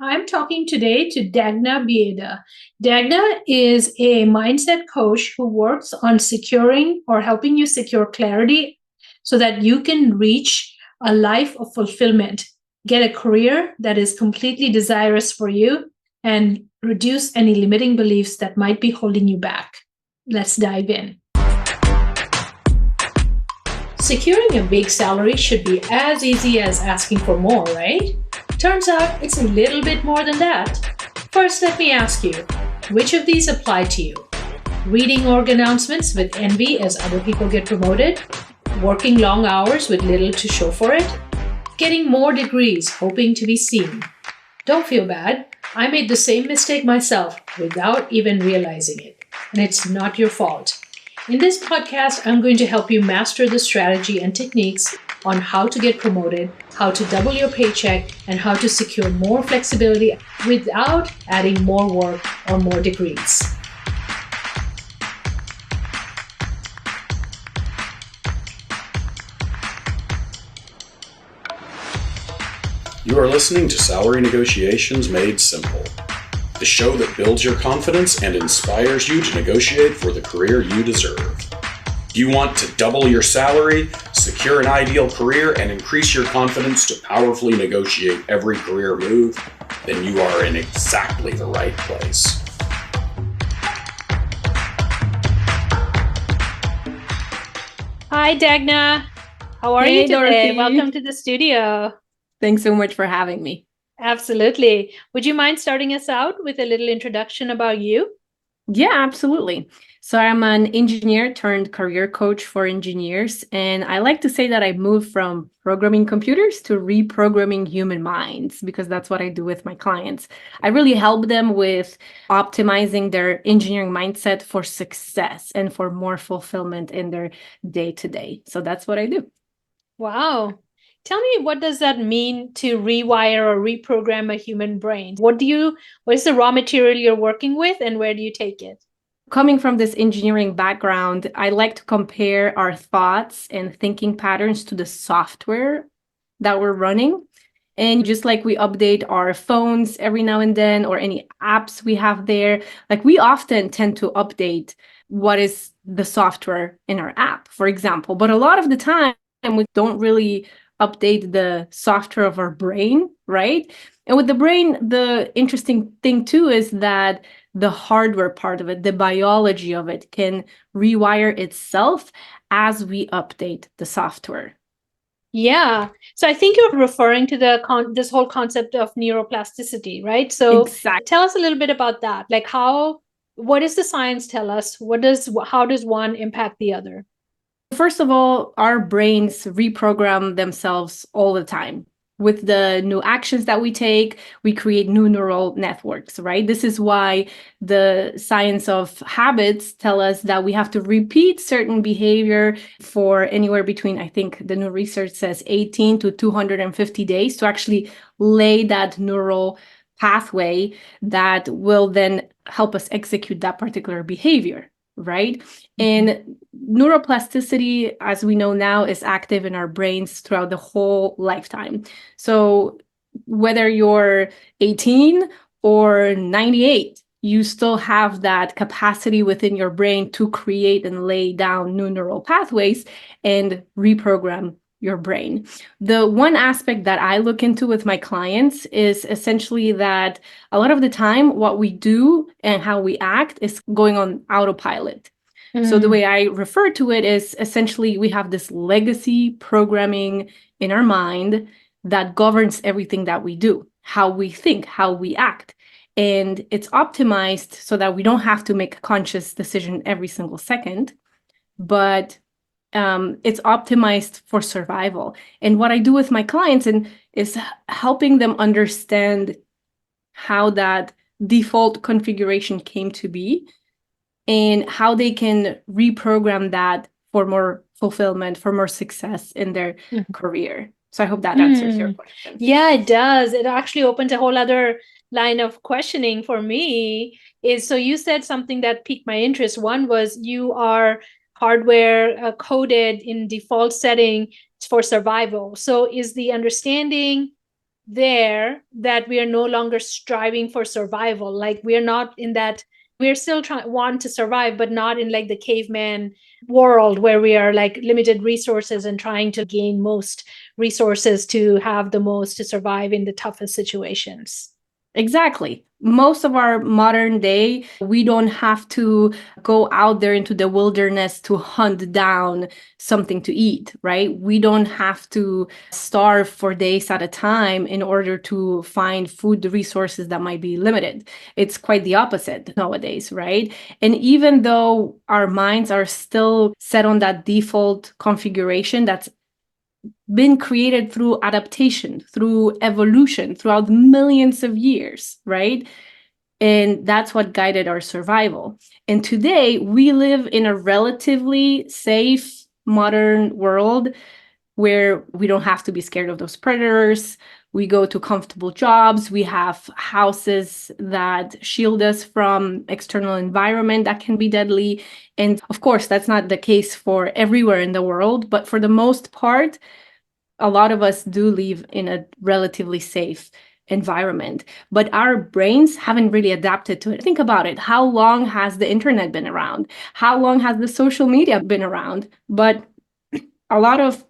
I'm talking today to Dagna Bieda. Dagna is a mindset coach who works on securing or helping you secure clarity so that you can reach a life of fulfillment, get a career that is completely desirous for you, and reduce any limiting beliefs that might be holding you back. Let's dive in. Securing a big salary should be as easy as asking for more, right? Turns out it's a little bit more than that. First, let me ask you, which of these apply to you? Reading org announcements with envy as other people get promoted? Working long hours with little to show for it? Getting more degrees hoping to be seen? Don't feel bad. I made the same mistake myself without even realizing it. And it's not your fault. In this podcast, I'm going to help you master the strategy and techniques on how to get promoted, how to double your paycheck, and how to secure more flexibility without adding more work or more degrees. You are listening to Salary Negotiations Made Simple, the show that builds your confidence and inspires you to negotiate for the career you deserve. Do you want to double your salary, secure an ideal career, and increase your confidence to powerfully negotiate every career move? Then you are in exactly the right place. Hi, Dagna. How are you today? Dorothy. Welcome to the studio. Thanks so much for having me. Absolutely. Would you mind starting us out with a little introduction about you? Yeah, absolutely. So I'm an engineer turned career coach for engineers. And I like to say that I moved from programming computers to reprogramming human minds, because that's what I do with my clients. I really help them with optimizing their engineering mindset for success and for more fulfillment in their day-to-day. So that's what I do. Wow. Tell me, what does that mean to rewire or reprogram a human brain? What is the raw material you're working with, and where do you take it? Coming from this engineering background, I like to compare our thoughts and thinking patterns to the software that we're running. And just like we update our phones every now and then, or any apps we have there, like we often tend to update what is the software in our app, for example. But a lot of the time, we don't really update the software of our brain, right? And with the brain, the interesting thing too is that the hardware part of it, the biology of it, can rewire itself as we update the software. Yeah. So I think you're referring to this whole concept of neuroplasticity, right? So Exactly. Tell us a little bit about that. Like what does the science tell us? How does one impact the other? First of all, our brains reprogram themselves all the time. With the new actions that we take, we create new neural networks, right? This is why the science of habits tell us that we have to repeat certain behavior for anywhere between, I think the new research says 18 to 250 days to actually lay that neural pathway that will then help us execute that particular behavior, right? And neuroplasticity, as we know now, is active in our brains throughout the whole lifetime. So whether you're 18 or 98, you still have that capacity within your brain to create and lay down new neural pathways and reprogram your brain. The one aspect that I look into with my clients is essentially that a lot of the time, what we do and how we act is going on autopilot. So the way I refer to it is essentially we have this legacy programming in our mind that governs everything that we do, how we think, how we act. And it's optimized so that we don't have to make a conscious decision every single second, but it's optimized for survival. And what I do with my clients is helping them understand how that default configuration came to be and how they can reprogram that for more fulfillment, for more success in their career. So I hope that answers your question. Yeah, it does. It actually opens a whole other line of questioning for me. So you said something that piqued my interest. One was you are hardware coded in default setting for survival. So is the understanding there that we are no longer striving for survival. Like we're not in that, we're still trying want to survive, but not in like the caveman world where we are like limited resources and trying to gain most resources to have the most to survive in the toughest situations. Exactly. Most of our modern day, we don't have to go out there into the wilderness to hunt down something to eat, right? We don't have to starve for days at a time in order to find food resources that might be limited. It's quite the opposite nowadays, right? And even though our minds are still set on that default configuration that's been created through adaptation, through evolution, throughout millions of years, right? And that's what guided our survival. And today we live in a relatively safe, modern world where we don't have to be scared of those predators. We go to comfortable jobs. We have houses that shield us from external environment that can be deadly. And of course, that's not the case for everywhere in the world, but for the most part, a lot of us do live in a relatively safe environment, but our brains haven't really adapted to it. Think about it. How long has the internet been around? How long has the social media been around? But a lot of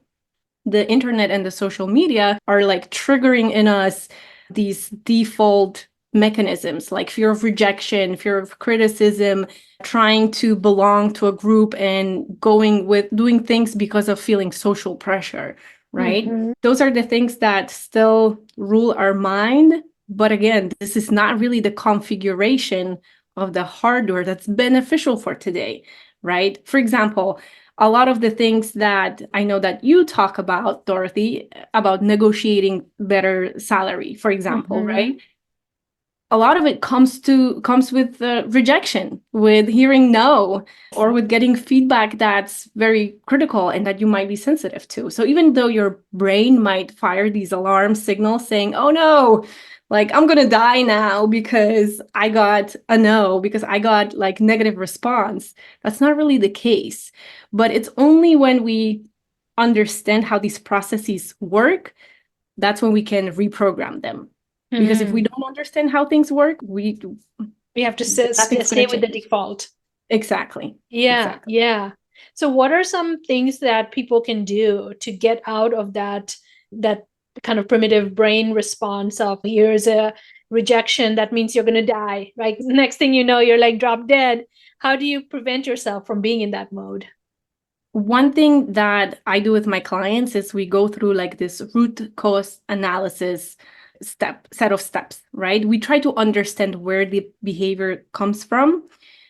the internet and the social media are like triggering in us these default mechanisms like fear of rejection, fear of criticism, trying to belong to a group and going with doing things because of feeling social pressure, right? Those are the things that still rule our mind. But again, this is not really the configuration of the hardware that's beneficial for today, right? For example, a lot of the things that I know that you talk about, Dorothy, about negotiating better salary, for example, right? A lot of it comes with rejection, with hearing no, or with getting feedback that's very critical and that you might be sensitive to. So even though your brain might fire these alarm signals saying, oh no, like I'm gonna die now because I got a no, because I got like negative response, that's not really the case. But it's only when we understand how these processes work, that's when we can reprogram them. Because if we don't understand how things work, we have to nothing's stay gonna with the change. default. Exactly. Yeah, Exactly. yeah. So what are some things that people can do to get out of that kind of primitive brain response of here's a rejection, that means you're going to die, right? Next thing you know, you're like drop dead. How do you prevent yourself from being in that mode? One thing that I do with my clients is we go through like this root cause analysis set of steps, right? We try to understand where the behavior comes from.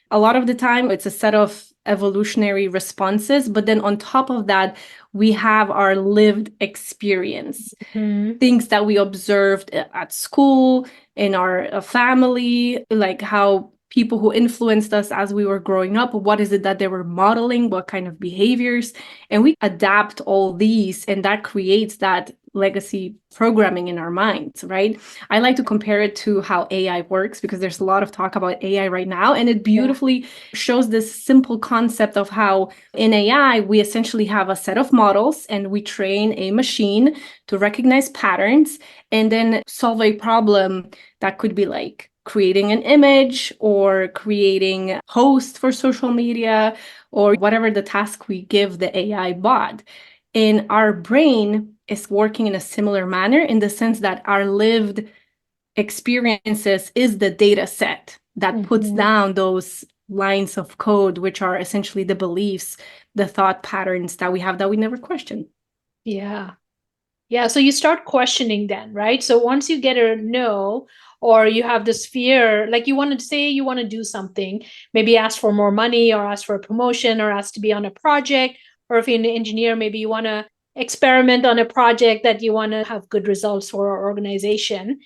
A lot of the time, it's a set of evolutionary responses, but then on top of that, we have our lived experience, things that we observed at school, in our family, like how people who influenced us as we were growing up, what is it that they were modeling, what kind of behaviors, and we adapt all these, and that creates that legacy programming in our minds, right? I like to compare it to how AI works because there's a lot of talk about AI right now, and it beautifully shows this simple concept of how in AI, we essentially have a set of models and we train a machine to recognize patterns and then solve a problem that could be like creating an image or creating a post for social media or whatever the task we give the AI bot. And our brain is working in a similar manner in the sense that our lived experiences is the data set that puts down those lines of code, which are essentially the beliefs, the thought patterns that we have that we never question. Yeah. Yeah, so you start questioning then, right? So once you get a no, or you have this fear, like you want to say you want to do something, maybe ask for more money or ask for a promotion or ask to be on a project, or if you're an engineer, maybe you want to experiment on a project that you want to have good results for our organization.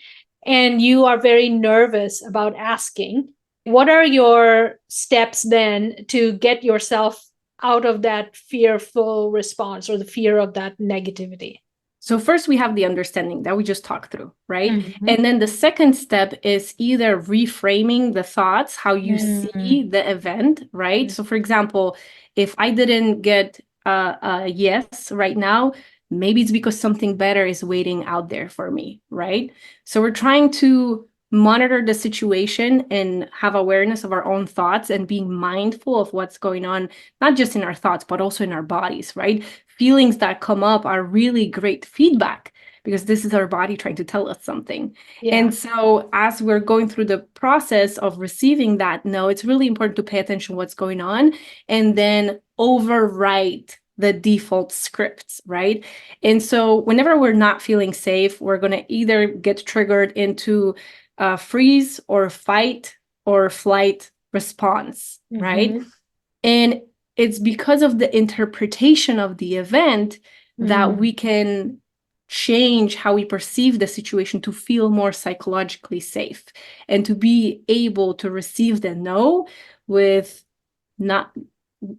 And you are very nervous about asking. What are your steps then to get yourself out of that fearful response or the fear of that negativity? So first we have the understanding that we just talked through, right? And then the second step is either reframing the thoughts, how you see the event, right? So for example, if I didn't get a yes right now, maybe it's because something better is waiting out there for me, right? So we're trying to monitor the situation and have awareness of our own thoughts and being mindful of what's going on, not just in our thoughts, but also in our bodies, right? Feelings that come up are really great feedback because this is our body trying to tell us something. Yeah. And so as we're going through the process of receiving that, no, it's really important to pay attention to what's going on and then overwrite the default scripts, right? And so whenever we're not feeling safe, we're going to either get triggered into freeze or fight or flight response, right? And it's because of the interpretation of the event that we can change how we perceive the situation to feel more psychologically safe and to be able to receive the no with not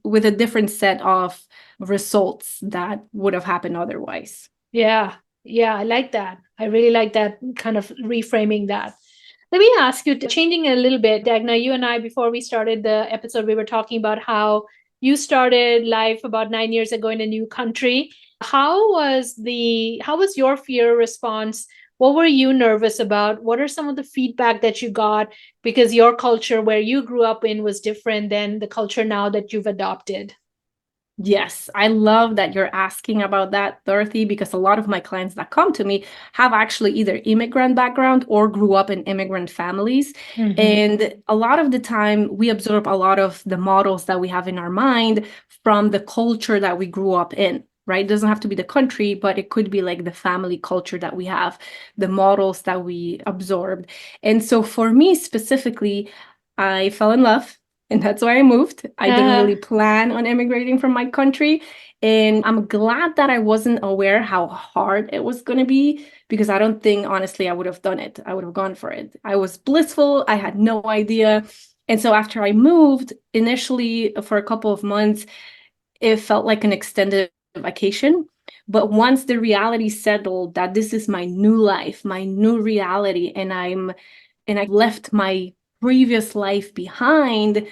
with a different set of results that would have happened otherwise. Yeah. Yeah, I like that. I really like that kind of reframing that. Let me ask you, changing a little bit, Dagna, you and I, before we started the episode, we were talking about how you started life about 9 years ago in a new country. How was your fear response? What were you nervous about? What are some of the feedback that you got? Because your culture where you grew up in was different than the culture now that you've adopted. Yes, I love that you're asking about that, Dorothy, because a lot of my clients that come to me have actually either immigrant background or grew up in immigrant families. And a lot of the time, we absorb a lot of the models that we have in our mind from the culture that we grew up in, right? It doesn't have to be the country, but it could be like the family culture that we have, the models that we absorbed. And so for me specifically, I fell in love. And that's why I moved. I didn't really plan on immigrating from my country. And I'm glad that I wasn't aware how hard it was going to be because I don't think, honestly, I would have done it. I would have gone for it. I was blissful. I had no idea. And so after I moved, initially for a couple of months, it felt like an extended vacation. But once the reality settled that this is my new life, my new reality, and I left my previous life behind,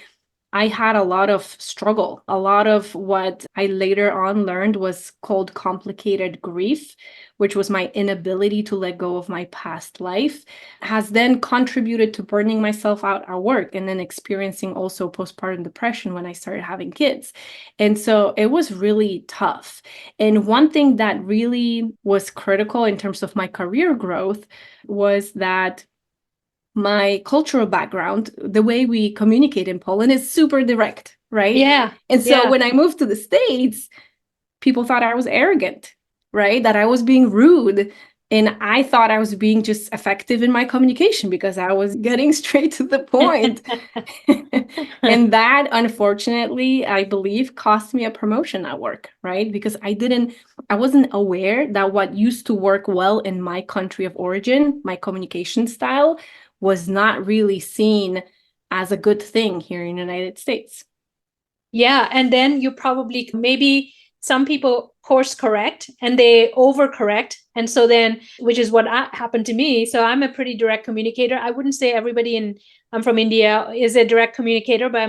I had a lot of struggle. A lot of what I later on learned was called complicated grief, which was my inability to let go of my past life, has then contributed to burning myself out at work and then experiencing also postpartum depression when I started having kids. And so it was really tough. And one thing that really was critical in terms of my career growth was that my cultural background, the way we communicate in Poland is super direct, right? Yeah. And so when I moved to the States, people thought I was arrogant, right? That I was being rude. And I thought I was being just effective in my communication because I was getting straight to the point. And that, unfortunately, I believe cost me a promotion at work, right? Because I wasn't aware that what used to work well in my country of origin, my communication style, was not really seen as a good thing here in the United States. Yeah. And then you probably, maybe some people course correct and they overcorrect. And so then, which is what happened to me. So I'm a pretty direct communicator. I wouldn't say everybody I'm from India is a direct communicator, but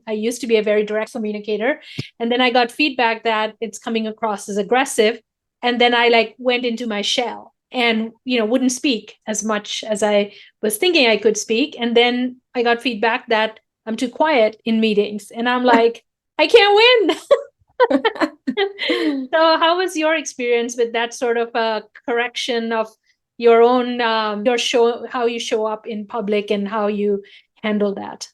I used to be a very direct communicator. And then I got feedback that it's coming across as aggressive. And then I went into my shell and, wouldn't speak as much as I was thinking I could speak. And then I got feedback that I'm too quiet in meetings. And I'm like, I can't win. So how was your experience with that sort of a correction of your own, how you show up in public and how you handle that?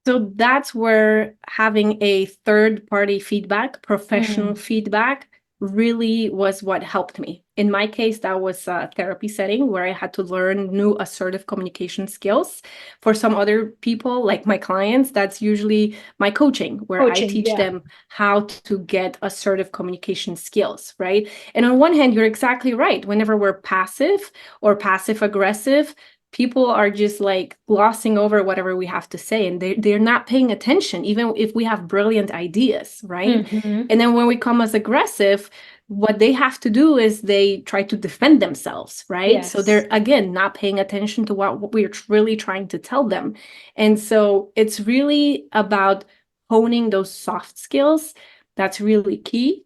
So that's where having a third-party feedback, professional feedback, really was what helped me. In my case, that was a therapy setting where I had to learn new assertive communication skills. For some other people, like my clients, that's usually my coaching, where I teach them how to get assertive communication skills, right? And on one hand, you're exactly right. Whenever we're passive or passive aggressive, people are just like glossing over whatever we have to say, and they're not paying attention, even if we have brilliant ideas, right? And then when we come as aggressive, what they have to do is they try to defend themselves, right? Yes. So they're, again, not paying attention to what we're really trying to tell them. And so it's really about honing those soft skills. That's really key.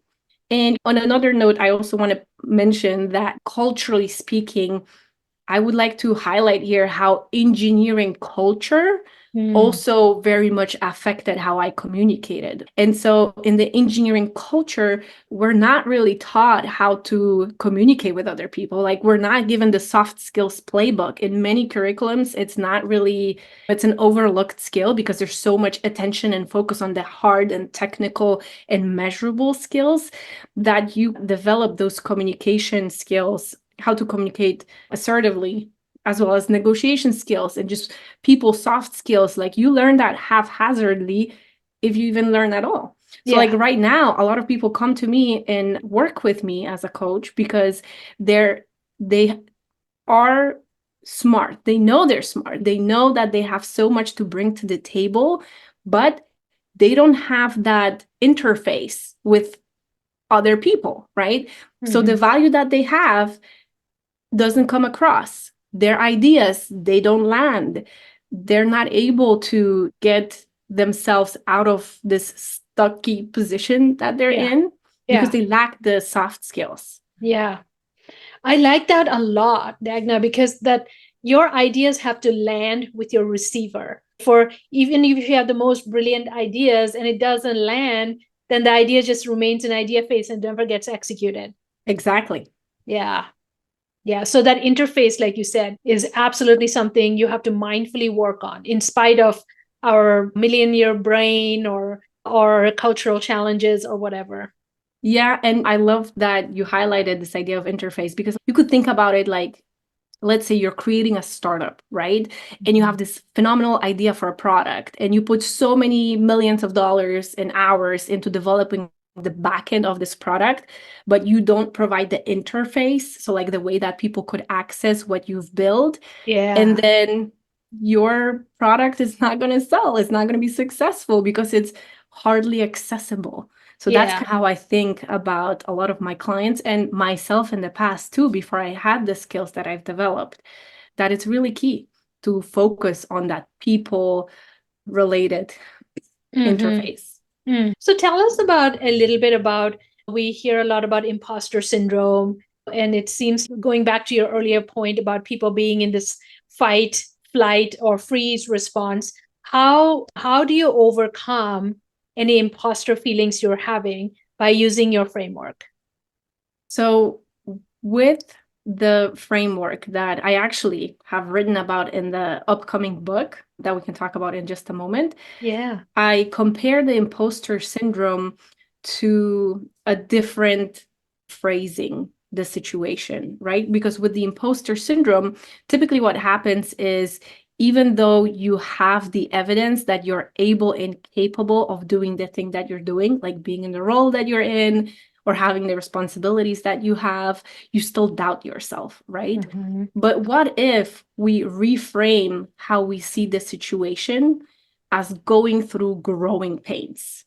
And on another note, I also want to mention that culturally speaking, I would like to highlight here how engineering culture also very much affected how I communicated. And so in the engineering culture, we're not really taught how to communicate with other people. Like we're not given the soft skills playbook. In many curriculums, it's not really, it's an overlooked skill because there's so much attention and focus on the hard and technical and measurable skills that you develop those communication skills, how to communicate assertively, as well as negotiation skills and just people soft skills. Like you learn that haphazardly if you even learn at all. So like right now, a lot of people come to me and work with me as a coach because they are smart. They know they're smart. They know that they have so much to bring to the table, but they don't have that interface with other people, right? So the value that they have doesn't come across. Their ideas, they don't land. They're not able to get themselves out of this stucky position that they're in because they lack the soft skills. Yeah. I like that a lot, Dagna, because that your ideas have to land with your receiver. For even if you have the most brilliant ideas and it doesn't land, then the idea just remains an idea phase and never gets executed. Exactly. Yeah. Yeah. So that interface, like you said, is absolutely something you have to mindfully work on in spite of our million-year brain or cultural challenges or whatever. Yeah. And I love that you highlighted this idea of interface because you could think about it like, let's say you're creating a startup, right? And you have this phenomenal idea for a product and you put so many millions of dollars and hours into developing the back end of this product, but you don't provide the interface. So like the way that people could access what you've built. Yeah. And then your product is not going to sell. It's not going to be successful because it's hardly accessible. So that's how I think about a lot of my clients and myself in the past too, before I had the skills that I've developed, that it's really key to focus on that people related interface. So tell us about a little bit about, we hear a lot about imposter syndrome, and it seems going back to your earlier point about people being in this fight, flight, or freeze response. How do you overcome any imposter feelings you're having by using your framework? So with the framework that I actually have written about in the upcoming book that we can talk about in just a moment, I compare the imposter syndrome to a different phrasing the situation, right? Because with the imposter syndrome, typically what happens is even though you have the evidence that you're able and capable of doing the thing that you're doing, like being in the role that you're in or having the responsibilities that you have, you still doubt yourself, right? But what if we reframe how we see the situation as going through growing pains?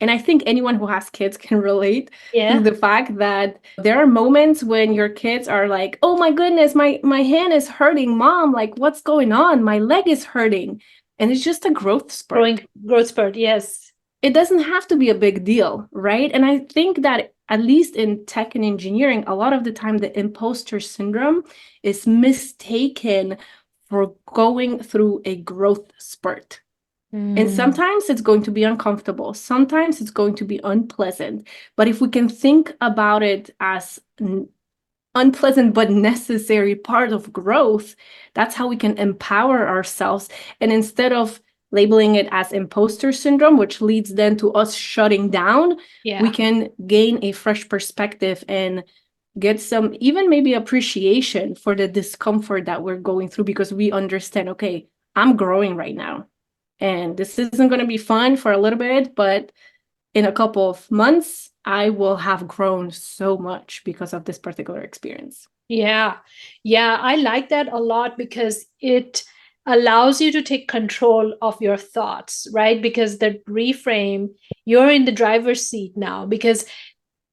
And I think anyone who has kids can relate to the fact that there are moments when your kids are like, oh my goodness, my hand is hurting, mom, like what's going on? My leg is hurting. And it's just a growth spurt. Growth spurt, yes. It doesn't have to be a big deal, right? And I think that at least in tech and engineering, a lot of the time the imposter syndrome is mistaken for going through a growth spurt. And sometimes it's going to be uncomfortable. Sometimes it's going to be unpleasant. But if we can think about it as an unpleasant but necessary part of growth, that's how we can empower ourselves. And instead of labeling it as imposter syndrome, which leads then to us shutting down, we can gain a fresh perspective and get some even maybe appreciation for the discomfort that we're going through because we understand, okay, I'm growing right now. And this isn't going to be fun for a little bit, but in a couple of months, I will have grown so much because of this particular experience. Yeah. Yeah. I like that a lot because it allows you to take control of your thoughts, right? Because the reframe, you're in the driver's seat now because,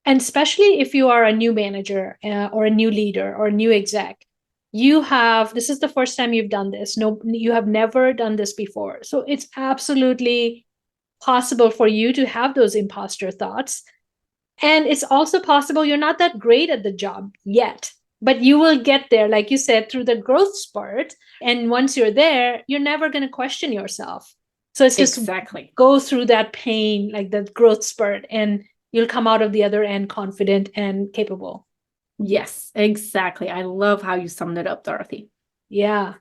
and especially if you are a new manager or a new leader or a new exec, this is the first time you've done this. No, you have never done this before. So it's absolutely possible for you to have those imposter thoughts. And it's also possible you're not that great at the job yet, but you will get there, like you said, through the growth spurt. And once you're there, you're never going to question yourself. So it's just Exactly. go through that pain, like that growth spurt, and you'll come out of the other end confident and capable. Yes, exactly. I love how you summed it up, Dorothy. Yeah.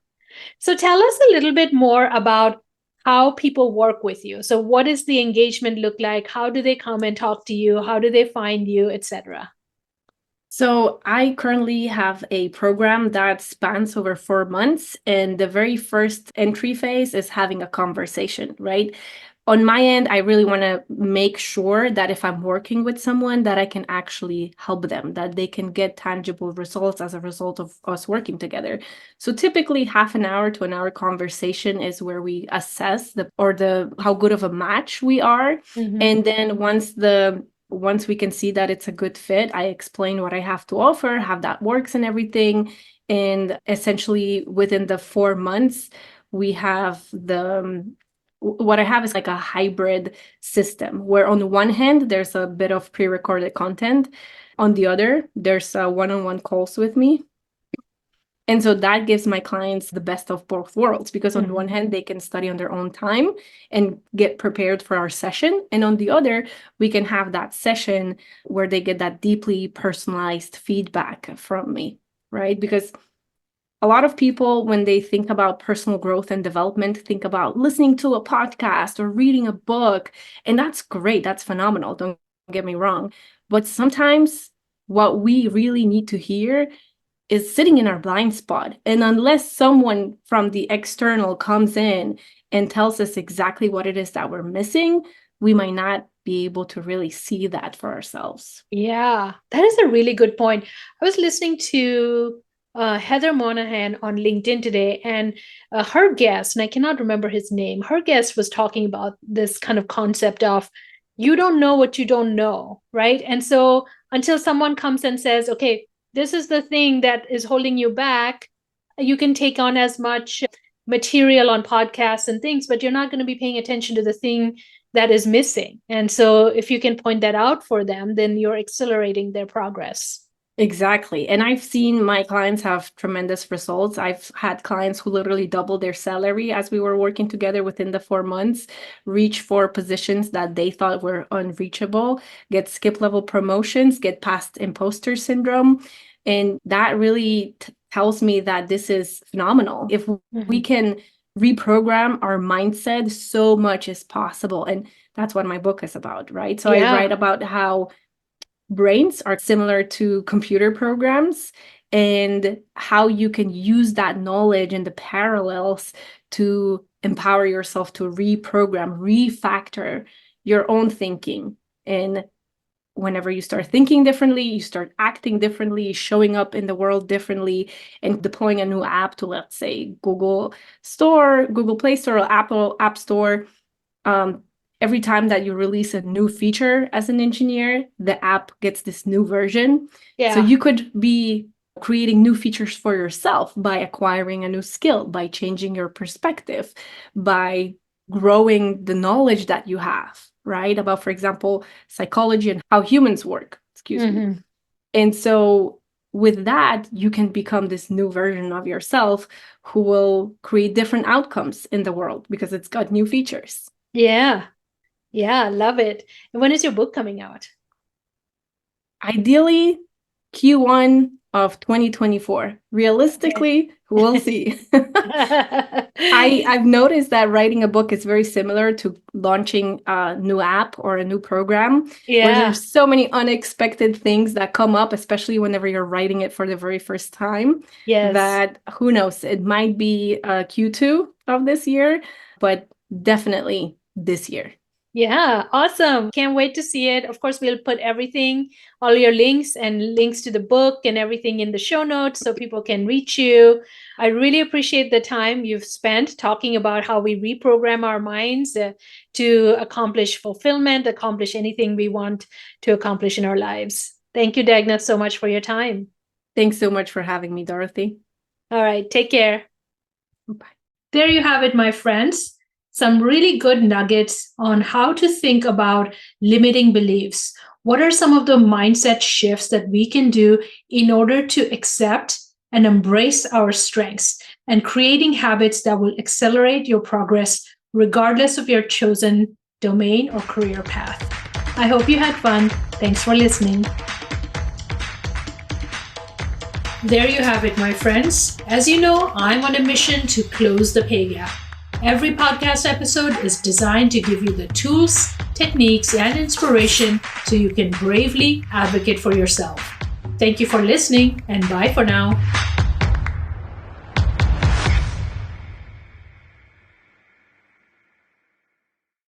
So tell us a little bit more about how people work with you. So what does the engagement look like? How do they come and talk to you? How do they find you, etc.? So I currently have a program that spans over 4 months, and the very first entry phase is having a conversation, right? On my end, I really want to make sure that if I'm working with someone, that I can actually help them, that they can get tangible results as a result of us working together. So typically, half an hour to an hour conversation is where we assess the how good of a match we are, and then once we can see that it's a good fit, I explain what I have to offer, how that works and everything. And essentially within the 4 months, we have what I have is like a hybrid system where on the one hand, there's a bit of pre-recorded content. On the other, there's one-on-one calls with me. And so that gives my clients the best of both worlds, because on the one hand, they can study on their own time and get prepared for our session. And on the other, we can have that session where they get that deeply personalized feedback from me, right? Because a lot of people, when they think about personal growth and development, think about listening to a podcast or reading a book. And that's great. That's phenomenal. Don't get me wrong. But sometimes what we really need to hear is sitting in our blind spot. And unless someone from the external comes in and tells us exactly what it is that we're missing, we might not be able to really see that for ourselves. Yeah, that is a really good point. I was listening to Heather Monahan on LinkedIn today, and her guest, and I cannot remember his name, her guest was talking about this kind of concept of you don't know what you don't know, right? And so until someone comes and says, okay, this is the thing that is holding you back, you can take on as much material on podcasts and things, but you're not going to be paying attention to the thing that is missing. And so if you can point that out for them, then you're accelerating their progress. Exactly. And I've seen my clients have tremendous results. I've had clients who literally doubled their salary as we were working together within the 4 months, reach for positions that they thought were unreachable, get skip level promotions, get past imposter syndrome. And that really tells me that this is phenomenal. If we can reprogram our mindset, so much is possible. And that's what my book is about, right? So I write about how brains are similar to computer programs and how you can use that knowledge and the parallels to empower yourself to reprogram, refactor your own thinking. And whenever you start thinking differently, you start acting differently, showing up in the world differently, and deploying a new app to, let's say, Google Play Store, or Apple App Store. Every time that you release a new feature as an engineer, the app gets this new version. Yeah. So you could be creating new features for yourself by acquiring a new skill, by changing your perspective, by growing the knowledge that you have, right? About, for example, psychology and how humans work, excuse me. And so with that, you can become this new version of yourself who will create different outcomes in the world because it's got new features. Yeah. Yeah, love it. And when is your book coming out? Ideally, Q1 of 2024. Realistically, we'll see. I've noticed that writing a book is very similar to launching a new app or a new program, where there's so many unexpected things that come up, especially whenever you're writing it for the very first time. That who knows, it might be Q2 of this year, but definitely this year. Yeah, awesome. Can't wait to see it. Of course, we'll put everything, all your links and links to the book and everything in the show notes so people can reach you. I really appreciate the time you've spent talking about how we reprogram our minds to accomplish fulfillment, accomplish anything we want to accomplish in our lives. Thank you, Dagna, so much for your time. Thanks so much for having me, Dorothy. All right, take care. Bye. There you have it, my friends. Some really good nuggets on how to think about limiting beliefs What are some of the mindset shifts that we can do in order to accept and embrace our strengths and creating habits that will accelerate your progress regardless of your chosen domain or career path? I hope you had fun. Thanks for listening. There you have it, my friends. As you know, I'm on a mission to close the pay gap. Every podcast episode is designed to give you the tools, techniques, and inspiration so you can bravely advocate for yourself. Thank you for listening, and bye for now.